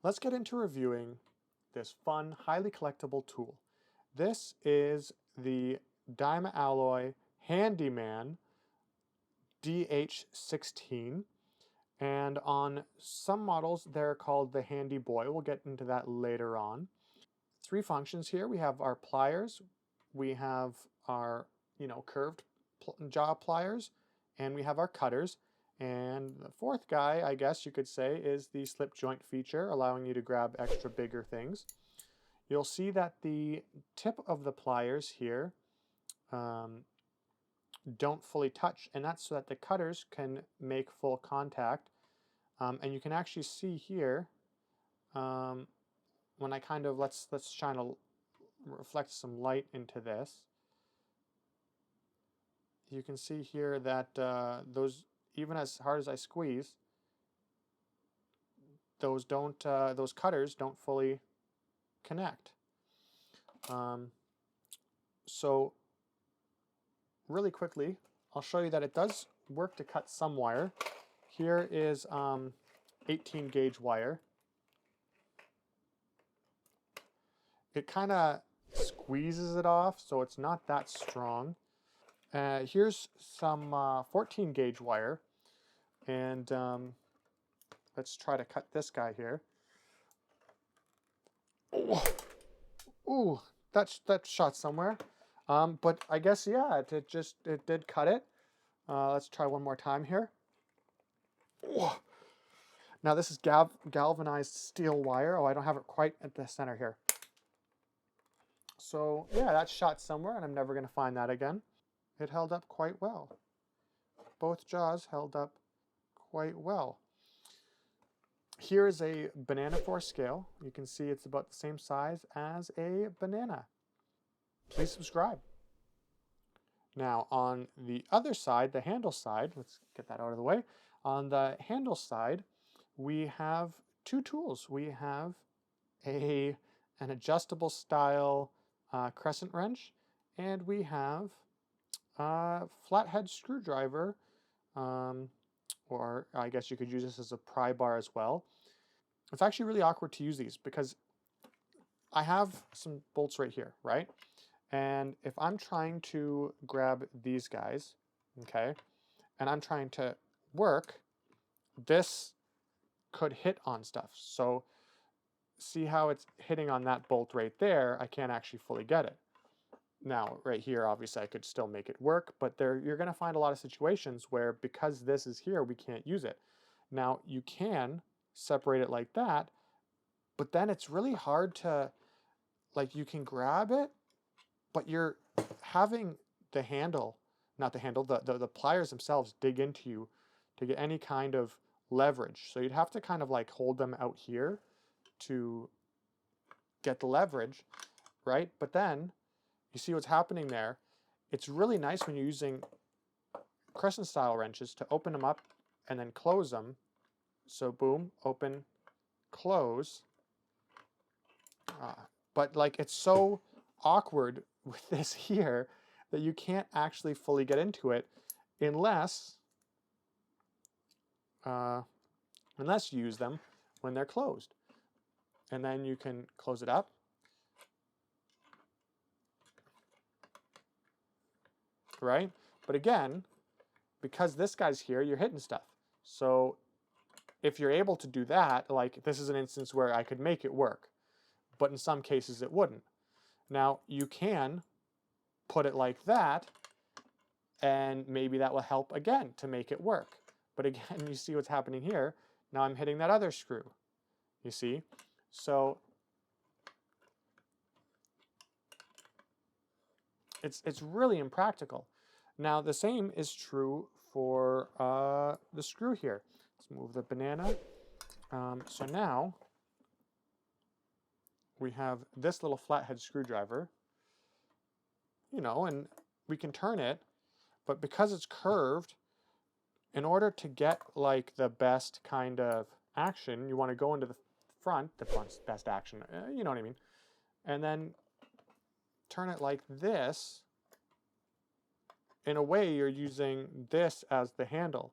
Let's get into reviewing this fun, highly collectible tool. This is the Diamalloy Handiman DH16, and on some models they're called the Handyboy. We'll get into that later on. Three functions here. We have our pliers, we have our curved jaw pliers, and we have our cutters. And the fourth guy, I guess you could say, is the slip joint feature, allowing you to grab extra bigger things. You'll see that the tip of the pliers here don't fully touch, and that's so that the cutters can make full contact. And you can actually see here, when I kind of, let's reflect some light into this. You can see here that those, even as hard as I squeeze, those cutters don't fully connect. So really quickly, I'll show you that it does work to cut some wire. Here is 18 gauge wire. It kind of squeezes it off, so it's not that strong. Here's some 14 gauge wire, and let's try to cut this guy here. Ooh, that shot somewhere. But I guess, yeah, it did cut it. Let's try one more time here. Ooh. Now this is galvanized steel wire. Oh, I don't have it quite at the center here. So yeah, that shot somewhere, and I'm never going to find that again. It held up quite well. Both jaws held up quite well. Here is a banana force scale. You can see it's about the same size as a banana. Please subscribe. Now on the other side, the handle side, let's get that out of the way. On the handle side, we have two tools. We have an adjustable style crescent wrench, and we have a flathead screwdriver, or I guess you could use this as a pry bar as well. It's actually really awkward to use these because I have some bolts right here, right? And if I'm trying to grab these guys, okay, and I'm trying to work, this could hit on stuff. So see how it's hitting on that bolt right there? I can't actually fully get it. Now, right here, obviously, I could still make it work, but you're going to find a lot of situations where because this is here, we can't use it. Now, you can separate it like that, but then it's really hard to, like, you can grab it, but you're having the handle, not the handle, the pliers themselves dig into you to get any kind of leverage. So you'd have to kind of like hold them out here to get the leverage, right? But then you see what's happening there. It's really nice when you're using crescent style wrenches to open them up and then close them. So boom, open, close. But like it's so awkward with this here that you can't actually fully get into it unless you use them when they're closed. And then you can close it up. Right? But again, because this guy's here, you're hitting stuff. So if you're able to do that, like this is an instance where I could make it work, but in some cases it wouldn't. Now you can put it like that, and maybe that will help again to make it work. But again, you see what's happening here. Now I'm hitting that other screw, you see? So it's really impractical. Now the same is true for the screw here. Let's move the banana. So now we have this little flathead screwdriver, and we can turn it, but because it's curved, in order to get like the best kind of action, you want to go into the front, best action, you know what I mean, and then turn it like this. In a way, you're using this as the handle.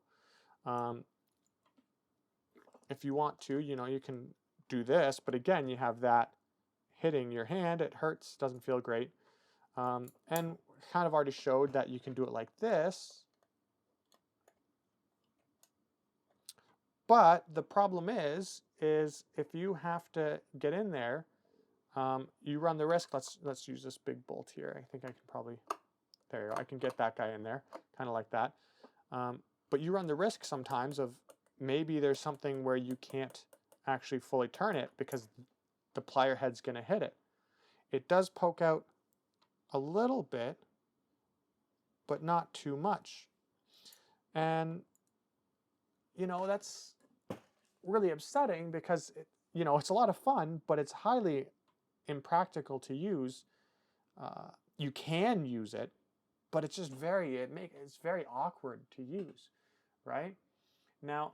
If you want to, you can do this, but again, you have that hitting your hand. It hurts, doesn't feel great. And kind of already showed that you can do it like this. But the problem is if you have to get in there, you run the risk. Let's use this big bolt here. I think I can probably, there you go. I can get that guy in there, kind of like that. But you run the risk sometimes of maybe there's something where you can't actually fully turn it because the plier head's going to hit it. It does poke out a little bit, but not too much. And, you know, that's really upsetting because, you know, it's a lot of fun, but it's highly impractical to use. You can use it, but it's just it's very awkward to use, right? Now,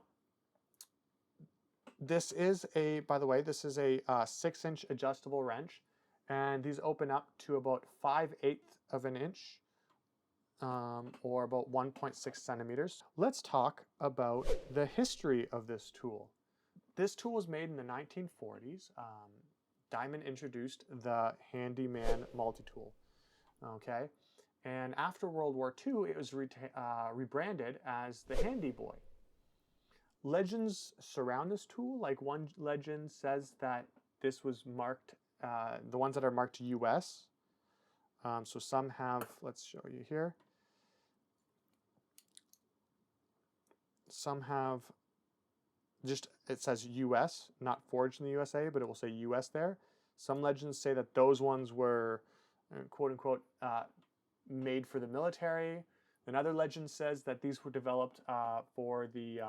this is by the way, this is a 6-inch adjustable wrench, and these open up to about 5/8 of an inch, or about 1.6 centimeters. Let's talk about the history of this tool. This tool was made in the 1940s. Diamond introduced the Handyman multi-tool, okay? And after World War II, it was rebranded as the Handyboy. Legends surround this tool. Like one legend says that this was marked, the ones that are marked US. So some have, let's show you here. Some have just, it says US, not forged in the USA, but it will say US there. Some legends say that those ones were, quote unquote, made for the military. Another legend says that these were developed for the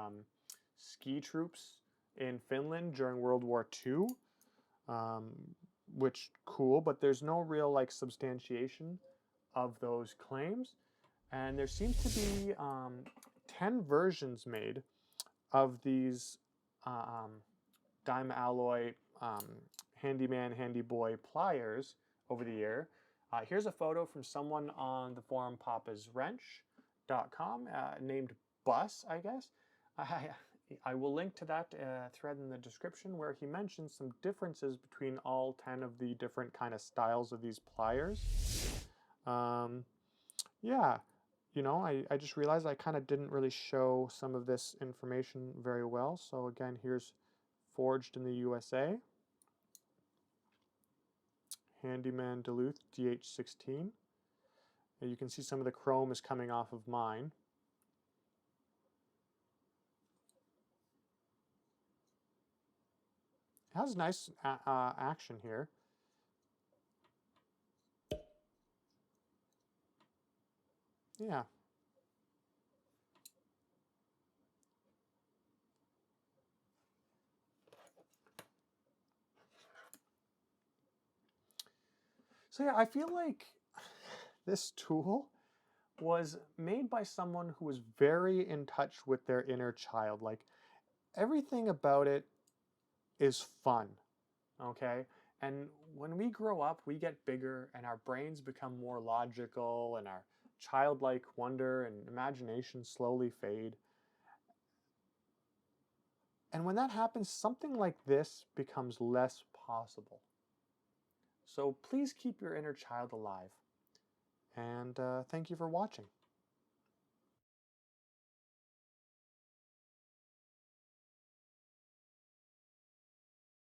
ski troops in Finland during World War II, which cool, but there's no real like substantiation of those claims. And there seems to be 10 versions made of these Diamalloy Handiman, Handyboy pliers over the year. Here's a photo from someone on the forum papaswrench.com named Bus, I guess. I will link to that thread in the description where he mentions some differences between all 10 of the different kind of styles of these pliers. Yeah, you know, I just realized I kind of didn't really show some of this information very well. So again, here's forged in the USA. Handyman Duluth DH16. And you can see some of the chrome is coming off of mine. It has nice action here. Yeah. So yeah, I feel like this tool was made by someone who was very in touch with their inner child. Like everything about it is fun, okay? And when we grow up, we get bigger and our brains become more logical and our childlike wonder and imagination slowly fade. And when that happens, something like this becomes less possible. So please keep your inner child alive. And thank you for watching.